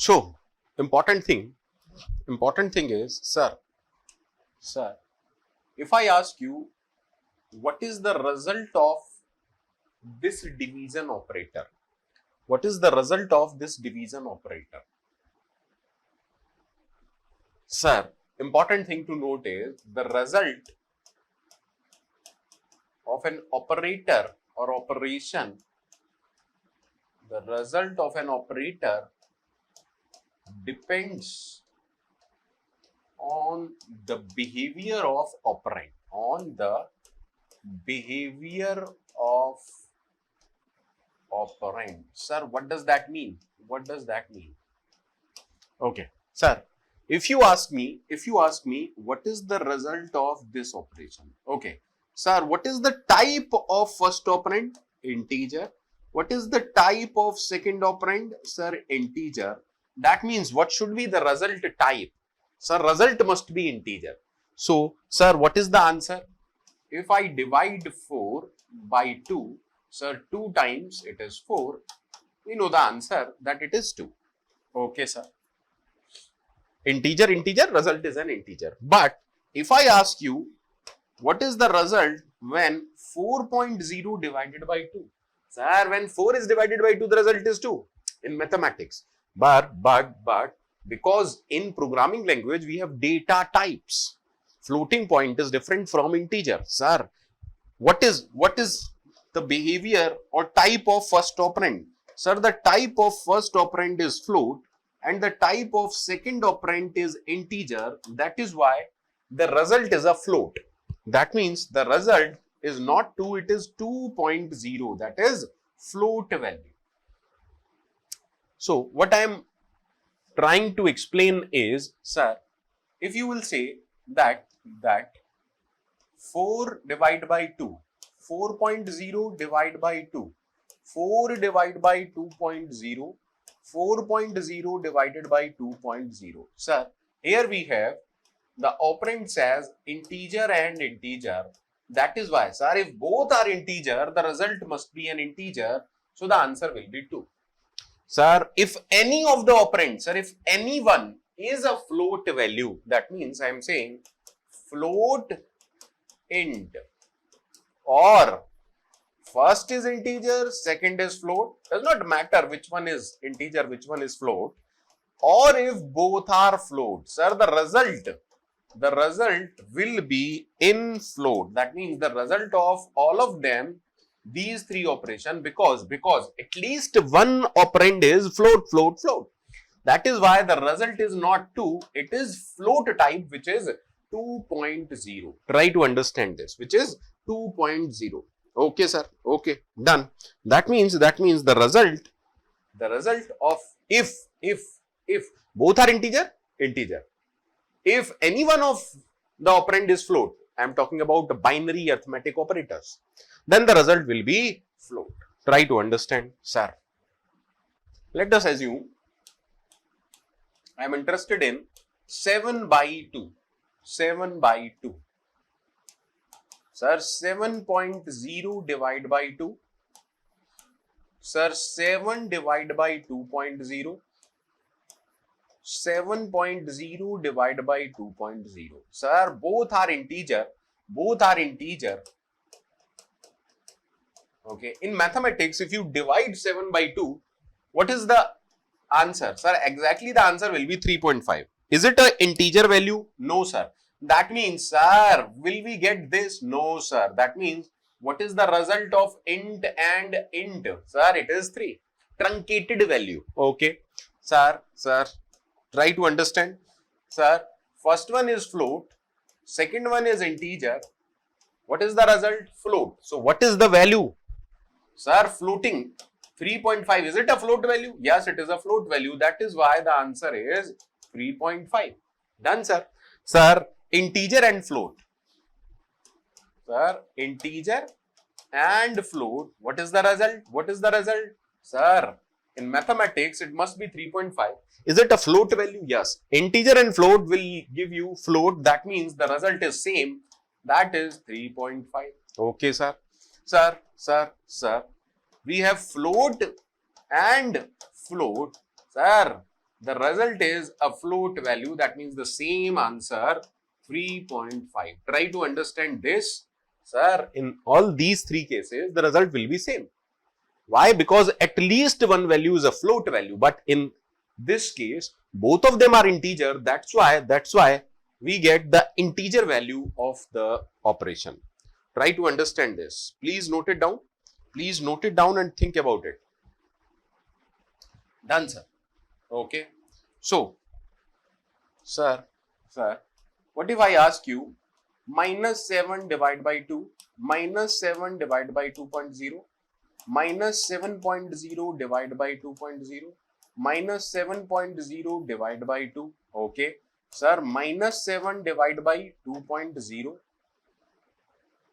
So, important thing is, sir, if I ask you, what is the result of this division operator? What is the result of this division operator? Sir, important thing to note is the result of an operator or operation. The result of an operator depends on the behavior of operand. On the behavior of operand. Sir, what does that mean? What does that mean? Okay, sir, if you ask me, what is the result of this operation? Okay, sir, what is the type of first operand? Integer. What is the type of second operand? Sir, integer. That means what should be the result type? Sir, result must be integer. So, sir, what is the answer? If I divide 4 by 2, sir, 2 times it is 4. We know the answer that it is 2. Okay, sir. Integer, result is an integer. But if I ask you, what is the result when 4.0 divided by 2? Sir, when 4 is divided by 2, the result is 2 in mathematics. But because in programming language we have data types, floating point is different from integer. Sir, what is the behavior or type of first operand? Sir, the type of first operand is float and the type of second operand is integer. That is why the result is a float. That means the result is not 2, it is 2.0. That is float value. So, what I am trying to explain is, sir, if you will say that 4 divided by 2, 4.0 divided by 2, 4 divided by 2.0, 4.0 divided by 2.0. Sir, here we have the operands as integer and integer. That is why, sir, if both are integer, the result must be an integer. So, the answer will be 2. Sir, if any of the operands, sir, if any one is a float value, that means I am saying float int, or first is integer, second is float, does not matter which one is integer, which one is float, or if both are float, sir, the result will be in float. That means the result of all of them, these three operations, because at least one operand is float. That is why the result is not 2, it is float type, which is 2.0. Try to understand this, which is 2.0. Okay, sir. Okay, done. That means the result of if both are integer. If any one of the operand is float, I am talking about the binary arithmetic operators, then the result will be float. Try to understand, sir. Let us assume I am interested in 7 by 2. 7 by 2. Sir, 7.0 divided by 2. Sir, 7 divided by 2.0. 7.0 divided by 2.0. Sir, both are integer. Okay, in mathematics, if you divide 7 by 2, what is the answer? Sir, exactly the answer will be 3.5. Is it an integer value? No, sir. That means, sir, will we get this? No, sir. That means, what is the result of int and int? Sir, it is 3. Truncated value. Okay. Sir, try to understand. Sir, first one is float. Second one is integer. What is the result? Float. So, what is the value? Sir, floating 3.5. Is it a float value? Yes, it is a float value. That is why the answer is 3.5. Done, sir. Sir, integer and float. Sir, integer and float. What is the result? Sir, in mathematics, it must be 3.5. Is it a float value? Yes. Integer and float will give you float. That means the result is same. That is 3.5. Okay, sir. Sir. We have float and float. Sir, The result is a float value. That means the same answer 3.5. Try to understand this. Sir, in all these three cases, the result will be same. Why? Because at least one value is a float value. But in this case, both of them are integer. That's why we get the integer value of the operation. Try to understand this. Please note it down. Please note it down and think about it. Done, sir. Okay. So, sir, what if I ask you minus 7 divided by 2, minus 7 divided by 2.0, minus 7.0 divided by 2.0, minus 7.0 divided by 2. Okay. Sir, minus 7 divided by 2.0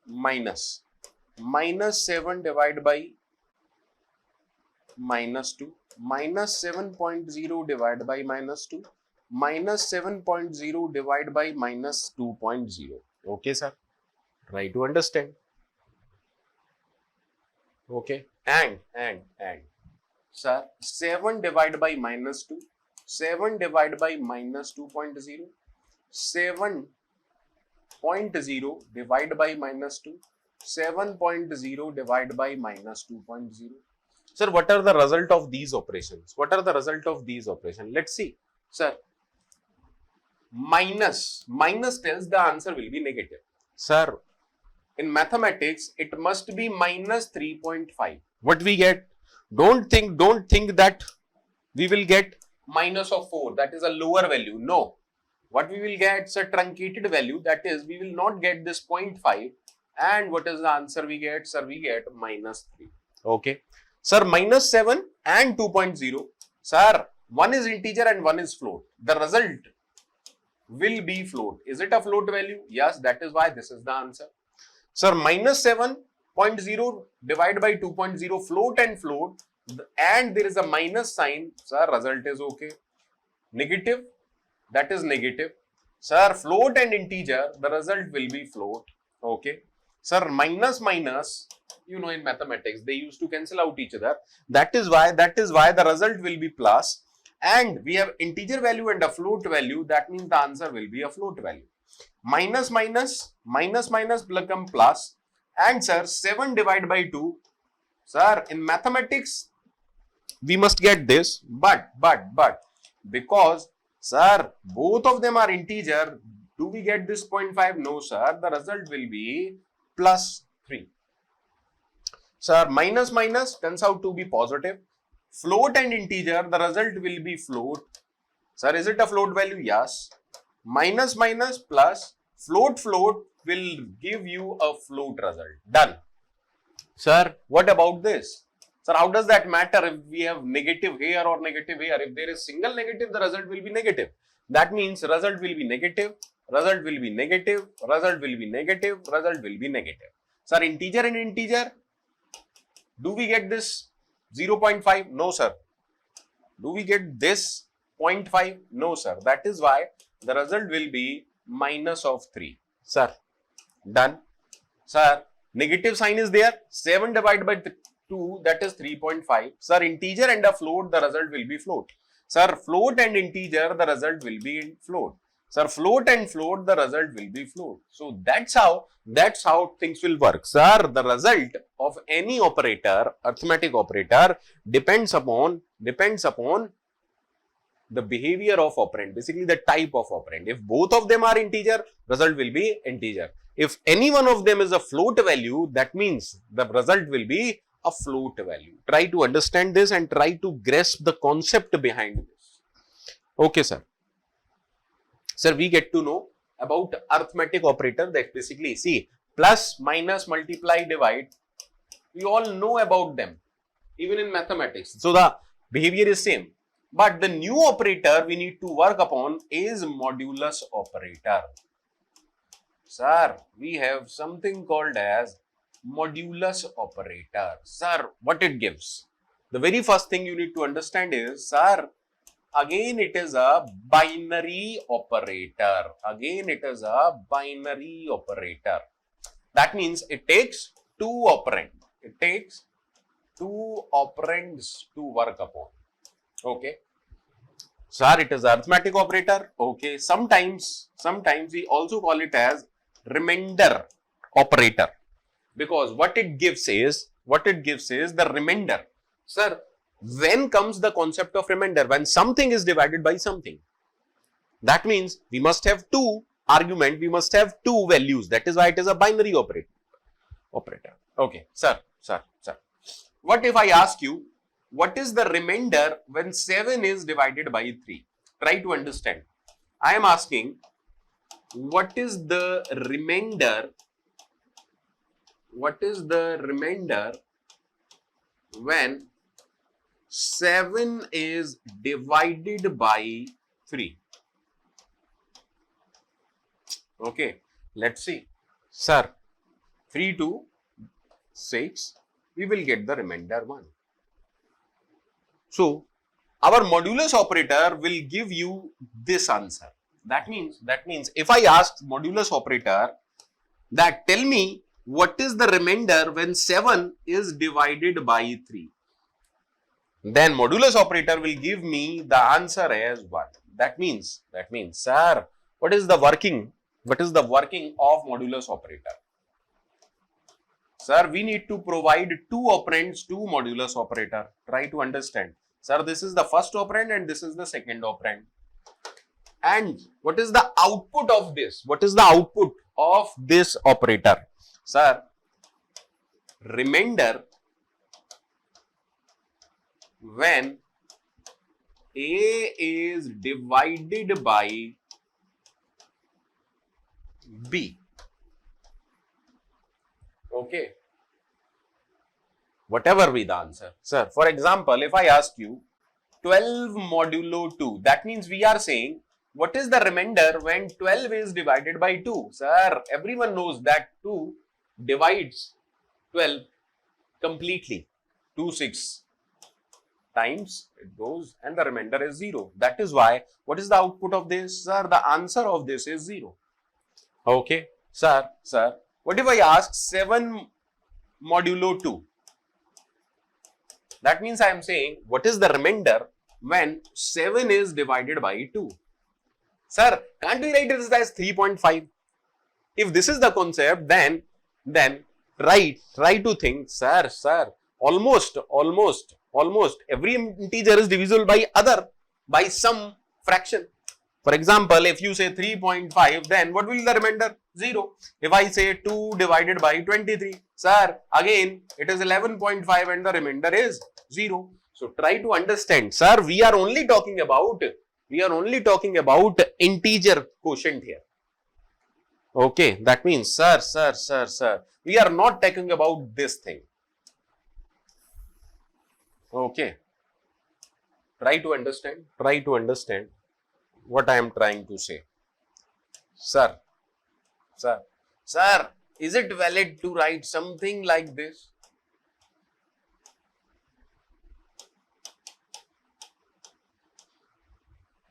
minus 7 divided by minus 2, minus 7.0 divided by minus 2, minus 7.0 divided by minus 2.0. Okay, sir. Try to understand. Okay. And. Sir, 7 divided by minus 2, 7 divided by minus 2.0, 7.0 divided by minus 2, 7.0 divided by minus 2.0. Sir, what are the result of these operations? What are the result of these operations? Let's see. Sir, minus tells the answer will be negative. Sir, in mathematics, it must be minus 3.5. What we get? Don't think that we will get minus of 4. That is a lower value. No. What we will get is a truncated value. That is, we will not get this 0.5. And what is the answer we get? Sir, we get minus 3. Okay. Sir, minus 7 and 2.0. Sir, one is integer and one is float. The result will be float. Is it a float value? Yes, that is why this is the answer. Sir, minus 7.0 divided by 2.0, float and float, and there is a minus sign. Sir, result is okay. Negative, that is negative. Sir, float and integer, the result will be float. Okay. Sir, minus, you know, in mathematics, they used to cancel out each other. That is why the result will be plus. And we have integer value and a float value. That means the answer will be a float value. Minus become plus. And sir, 7 divided by 2. Sir, in mathematics, we must get this. But, because, sir, both of them are integer, do we get this 0.5? No, sir. The result will be plus 3. Sir, minus turns out to be positive. Float and integer, the result will be float. Sir, is it a float value? Yes. Minus plus float will give you a float result. Done. Sir, what about this? Sir, how does that matter if we have negative here or negative here? If there is single negative, the result will be negative. That means result will be negative, result will be negative, result will be negative, result will be negative. Sir, integer and integer, do we get this 0.5? No, sir. Do we get this 0.5? No, sir. That is why the result will be minus of 3. Sir, done. Sir, negative sign is there. 7 divided by 2, that is 3.5. Sir, integer and a float, the result will be float. Sir, float and integer, the result will be float. Sir, float and float, the result will be float. So that's how things will work. Sir, the result of any operator, arithmetic operator, depends upon the behavior of operand, basically the type of operand. If both of them are integer, result will be integer. If any one of them is a float value, that means the result will be a float value. Try to understand this and try to grasp the concept behind this. Okay, sir. Sir, we get to know about arithmetic operator, that basically, see, plus, minus, multiply, divide. We all know about them, even in mathematics. So the behavior is same. But the new operator we need to work upon is modulus operator. Sir, we have something called as modulus operator. Sir, what it gives? The very first thing you need to understand is, sir, again it is a binary operator. Again it is a binary operator. That means it takes two operands. It takes two operands to work upon. Okay. Sir, it is arithmetic operator. Okay. Sometimes we also call it as remainder operator, because what it gives is the remainder. Sir, when comes the concept of remainder? When something is divided by something. That means we must have two argument, we must have two values. That is why it is a binary operator. Okay, sir. What if I ask you, what is the remainder when 7 is divided by 3? Try to understand. I am asking, what is the remainder? What is the remainder when 7 is divided by 3? Okay, let's see. Sir, 3 to 6, we will get the remainder 1. So, our modulus operator will give you this answer. That means if I ask modulus operator that tell me what is the remainder when 7 is divided by 3, then modulus operator will give me the answer as 1. That means, sir, what is the working of modulus operator? Sir, we need to provide two operands to modulus operator. Try to understand. Sir, this is the first operand and this is the second operand. And what is the output of this? What is the output of this operator? Sir, remainder when A is divided by B. Okay. Whatever be the answer. Sir, for example, if I ask you 12 modulo 2, that means we are saying what is the remainder when 12 is divided by 2? Sir, everyone knows that 2 divides 12 completely. 2 6 times it goes and the remainder is 0. That is why, what is the output of this? Sir, the answer of this is 0. Okay. Sir, what if I ask 7 modulo 2? That means I am saying, what is the remainder when 7 is divided by 2? Sir, can't we write this as 3.5? If this is the concept, then try to think, sir, almost every integer is divisible by some fraction. For example, if you say 3.5, then what will be the remainder? 0. If I say 2 divided by 23, sir, again it is 11.5 and the remainder is 0. So try to understand, sir, we are only talking about integer quotient here. Okay, that means, sir, we are not talking about this thing. Okay, try to understand what I am trying to say. Sir, is it valid to write something like this?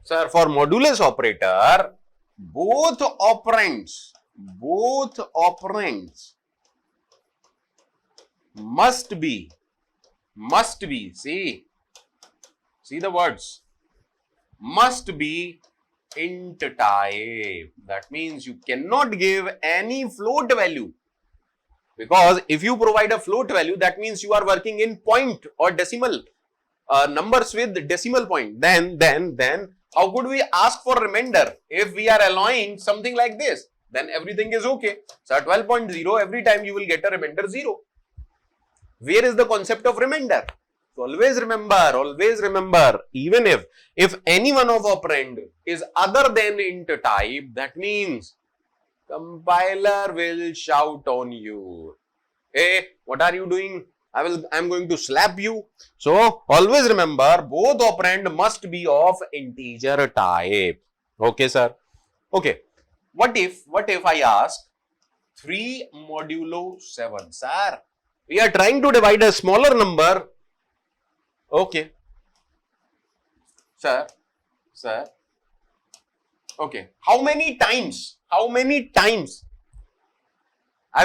Sir, for modulus operator, both operands must be, see the words, must be int type. That means you cannot give any float value, because if you provide a float value, that means you are working in point or decimal numbers with decimal point. Then how could we ask for remainder if we are allowing something like this? Then everything is okay. So 12.0, every time you will get a remainder 0. Where is the concept of remainder? So always remember, even if any one of operand is other than int type, that means compiler will shout on you. Hey, what are you doing? I am going to slap you. So always remember, both operand must be of integer type. Okay, sir. Okay. What if I ask 3 modulo 7? Sir, we are trying to divide a smaller number. Okay. Sir. Okay. How many times I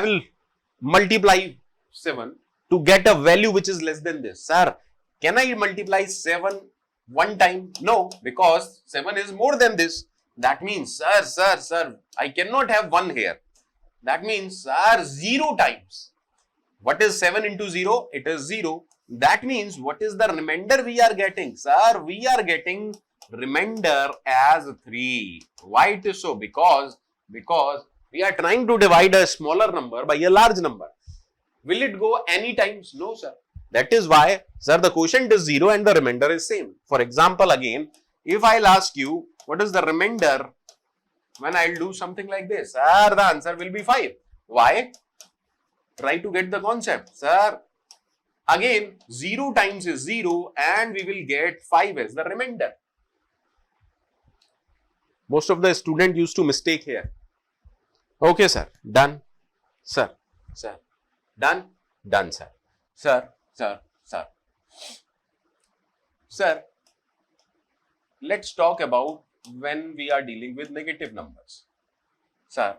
will multiply 7 to get a value which is less than this? Sir, can I multiply 7 1 time? No, because 7 is more than this. That means, sir, I cannot have 1 here. That means, sir, 0 times. What is 7 into 0? It is 0. That means, what is the remainder we are getting? Sir, we are getting remainder as 3. Why it is so? Because we are trying to divide a smaller number by a large number. Will it go any times? No, sir. That is why, sir, the quotient is 0 and the remainder is same. For example, again, if I'll ask you, what is the remainder when I'll do something like this? Sir, the answer will be 5. Why? Try to get the concept. Sir, again, 0 times is 0 and we will get 5 as the remainder. Most of the student used to mistake here. Okay, sir. Done. Sir. Done. Done, sir. Sir, let's talk about when we are dealing with negative numbers. Sir,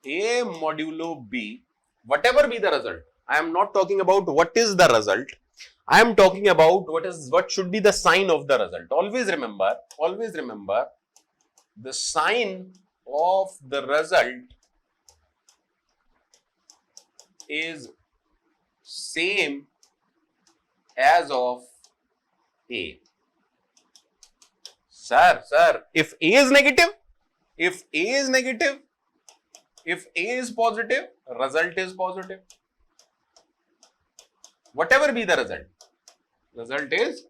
A modulo B, whatever be the result, I am not talking about what is the result. I am talking about what should be the sign of the result. Always remember, the sign of the result is same as of A. Sir, if A is negative, if A is positive, result is positive. Whatever be the result is,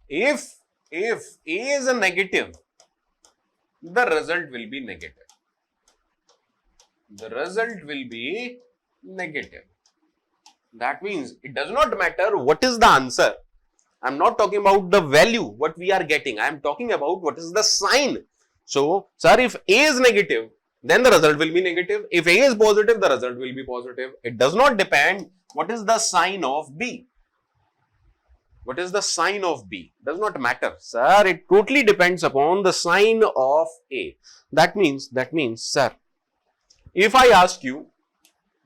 if A is a negative, the result will be negative. The result will be negative. That means it does not matter what is the answer. I am not talking about the value, what we are getting. I am talking about what is the sign. So, sir, if A is negative, then the result will be negative. If A is positive, the result will be positive. It does not depend what is the sign of B. What is the sign of B? Does not matter. Sir, it totally depends upon the sign of A. That means, sir, if I ask you,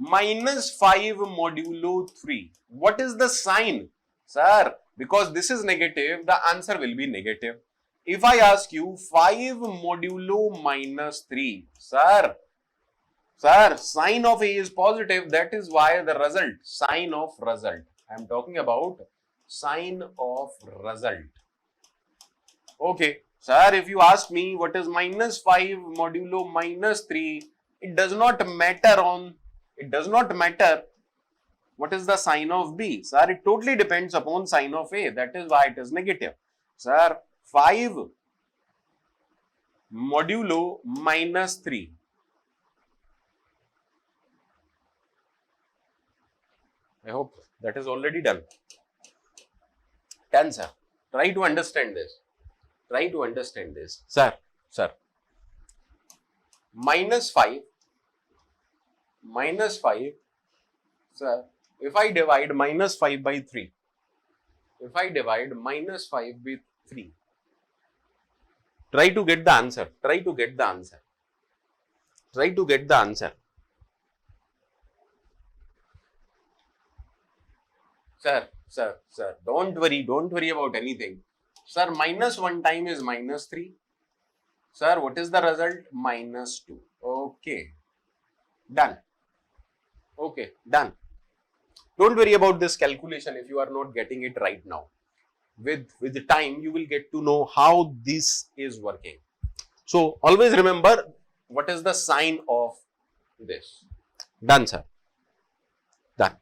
-5 modulo 3, what is the sign? Sir, because this is negative, the answer will be negative. If I ask you 5 modulo -3, sir, sign of A is positive, that is why the result, sign of result. I am talking about sign of result. Okay, sir, if you ask me what is -5 modulo -3, it does not matter what is the sign of B. Sir, it totally depends upon sign of A. That is why it is negative. Sir, 5 modulo -3. I hope that is already done. Done, sir. Try to understand this. Sir. -5, sir, if I divide -5 by 3, try to get the answer. Sir, don't worry about anything. Sir, -1 time is -3. Sir, what is the result? -2. Okay. Done. Don't worry about this calculation if you are not getting it right now. With the time, you will get to know how this is working. So, always remember what is the sign of this. Done, sir. Done.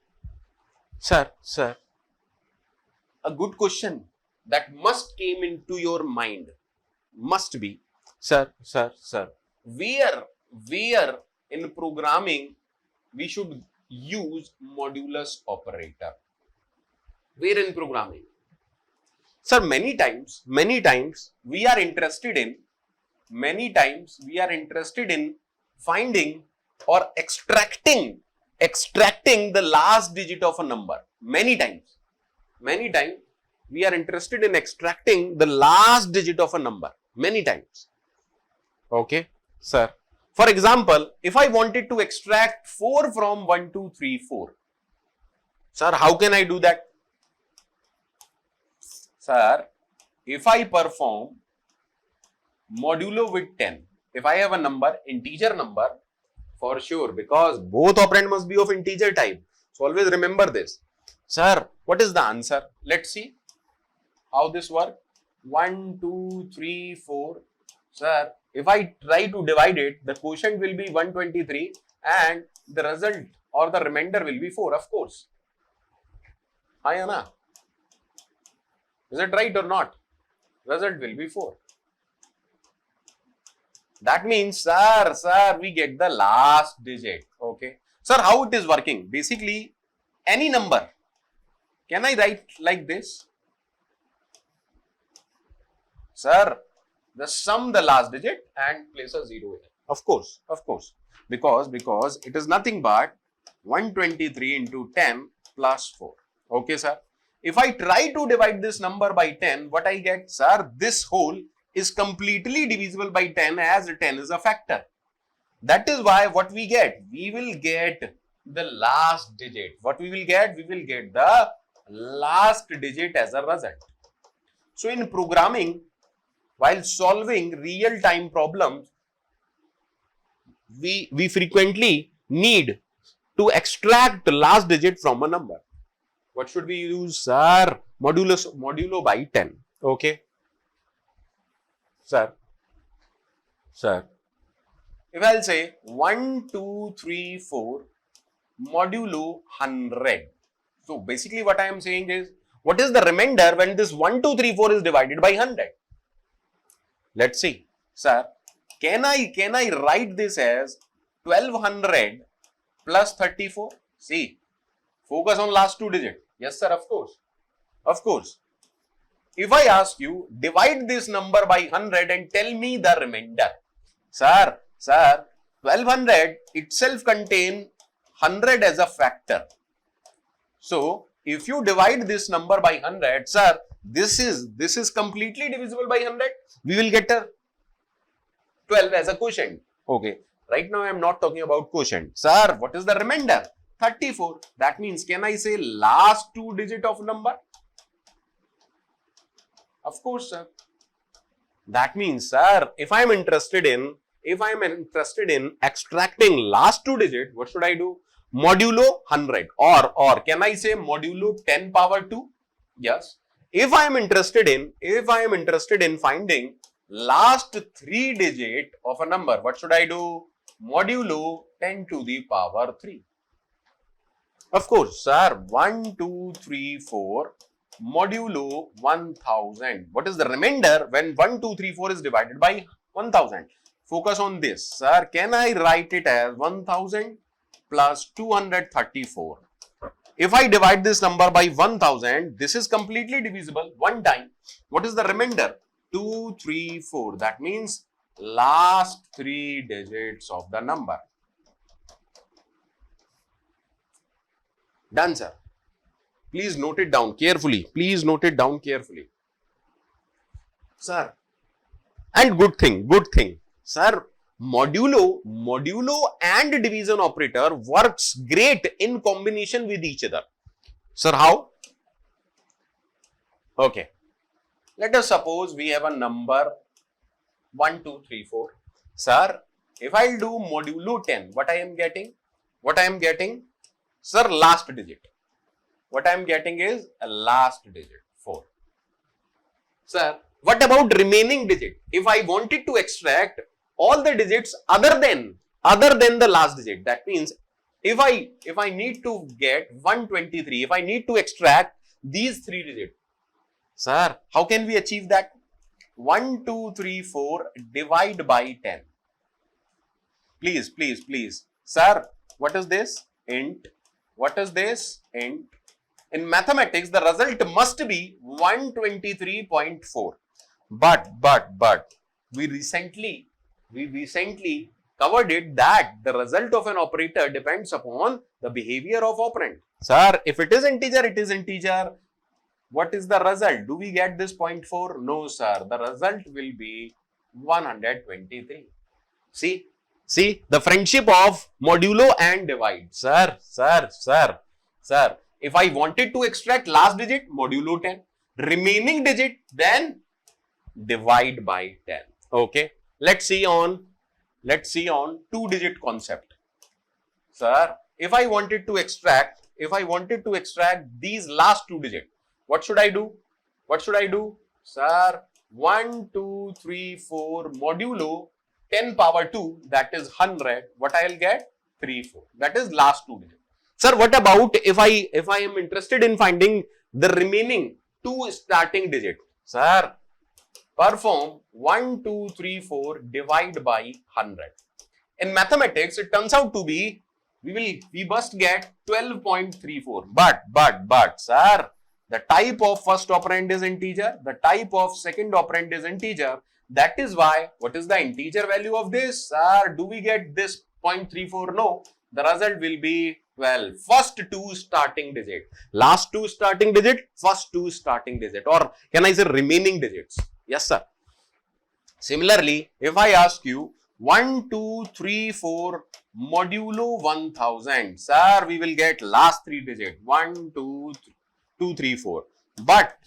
Sir, a good question that must came into your mind must be, sir, where in programming we should use modulus operator? Where in programming? Sir, many times we are interested in finding or extracting the last digit of a number. Many times we are interested in extracting the last digit of a number. Many times. Okay, sir. For example, if I wanted to extract 4 from 1, 2, 3, 4, Sir, how can I do that? Sir, if I perform modulo with 10, if I have a number, integer number, for sure, because both operand must be of integer type. So always remember this. Sir, what is the answer? Let's see how this works. 1, 2, 3, 4. Sir, if I try to divide it, the quotient will be 123 and the result or the remainder will be 4, of course. Hi, Anna. Is it right or not? Result will be 4. That means, sir, we get the last digit. Okay. Sir, how it is working? Basically, any number. Can I write like this? Sir, the sum the last digit and place a 0 here. Of course. Because it is nothing but 123 into 10 plus 4. Okay, sir. If I try to divide this number by 10, what I get? Sir, this whole is completely divisible by 10 as 10 is a factor. That is why what we get? We will get the last digit. What we will get? We will get the last digit as a result. So in programming, while solving real-time problems, we frequently need to extract the last digit from a number. What should we use? Sir, modulo by 10. Okay. Sir, if I'll say 1, 2, 3, 4 modulo 100. So basically what I am saying is, what is the remainder when this 1, 2, 3, 4 is divided by 100? Let's see. Sir, can I write this as 1200 plus 34? See, focus on last two digits. Yes, sir, of course. If I ask you, divide this number by 100 and tell me the remainder. Sir, 1200 itself contains 100 as a factor. So, if you divide this number by 100, sir, this is completely divisible by 100. We will get a 12 as a quotient. Okay. Right now, I am not talking about quotient. Sir, what is the remainder? 34. That means, can I say last two digit of number? Of course, sir. That means, sir, if I am interested in extracting last two digit, what should I do? Modulo 100 or can I say modulo 10 power 2? Yes. If I am interested in finding last three digit of a number, what should I do? Modulo 10 to the power 3. Of course, sir, 1, 2, 3, 4 modulo 1000. What is the remainder when 1, 2, 3, 4 is divided by 1000? Focus on this. Sir, can I write it as 1000 plus 234? If I divide this number by 1000, this is completely divisible one time. What is the remainder? 2, 3, 4. That means last three digits of the number. Done, sir. Please note it down carefully. Sir, and good thing. Sir, modulo and division operator works great in combination with each other. Sir, how? Okay. Let us suppose we have a number 1, 2, 3, 4. Sir, if I do modulo 10, what I am getting? Sir, last digit. What I am getting is a last digit, 4. Sir, what about remaining digit? If I wanted to extract all the digits other than the last digit, that means if I need to get 123, if I need to extract these three digits, sir, how can we achieve that? 1, 2, 3, 4 divide by 10. Please. Sir, what is this? Int. What is this? Int. In mathematics, the result must be 123.4. But we recently covered it that the result of an operator depends upon the behavior of operand. Sir, if it is integer, it is integer. What is the result? Do we get this 0.4? No, sir. The result will be 123. See the friendship of modulo and divide. Sir. If I wanted to extract last digit, modulo 10. Remaining digit, then divide by 10. Okay. Let's see on 2-digit concept. Sir, if I wanted to extract these last 2 digits, what should I do? Sir, 1, 2, 3, 4 modulo 10 power 2, that is 100. What I'll get? 3, 4. That is last 2 digits. Sir, what about if I am interested in finding the remaining 2 starting digit? Sir, perform 1, 2, 3, 4 divide by 100. In mathematics, it turns out to be we must get 12.34. But, sir, the type of first operand is integer, the type of second operand is integer. That is why, what is the integer value of this? Sir, do we get this 0.34? No. The result will be, well, first 2 starting digit, last 2 starting digit, first 2 starting digit, or can I say remaining digits? Yes, sir. Similarly, if I ask you 1, 2, 3, 4 modulo 1000, sir, we will get last 3 digit 1, 2, 3, 4. But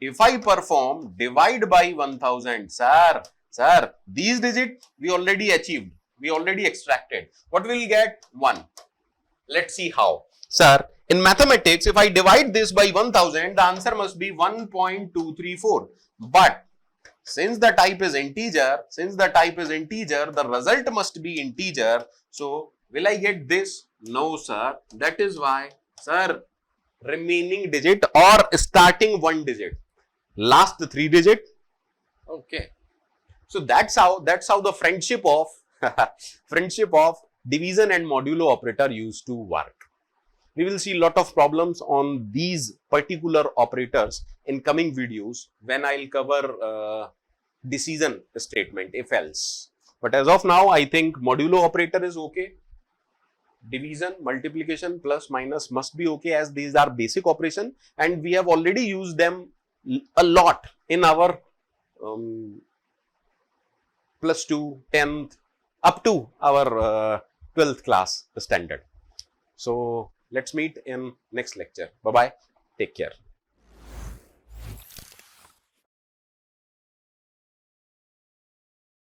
if I perform divide by 1000, sir, these digits we already achieved, we already extracted. What will we get? 1. Let's see how. Sir, in mathematics, if I divide this by 1000, the answer must be 1.234. But since the type is integer, the result must be integer. So, will I get this? No, sir. That is why, sir, remaining digit or starting 1 digit, last 3 digit. Okay. So that's how the friendship of division and modulo operator used to work. We will see lot of problems on these particular operators in coming videos when I'll cover decision statement, if else. But as of now, I think modulo operator is okay. Division, multiplication, plus, minus must be okay, as these are basic operation and we have already used them a lot in our plus 2, 10th, up to our 12th class standard. So let's meet in next lecture. Bye bye. Take care.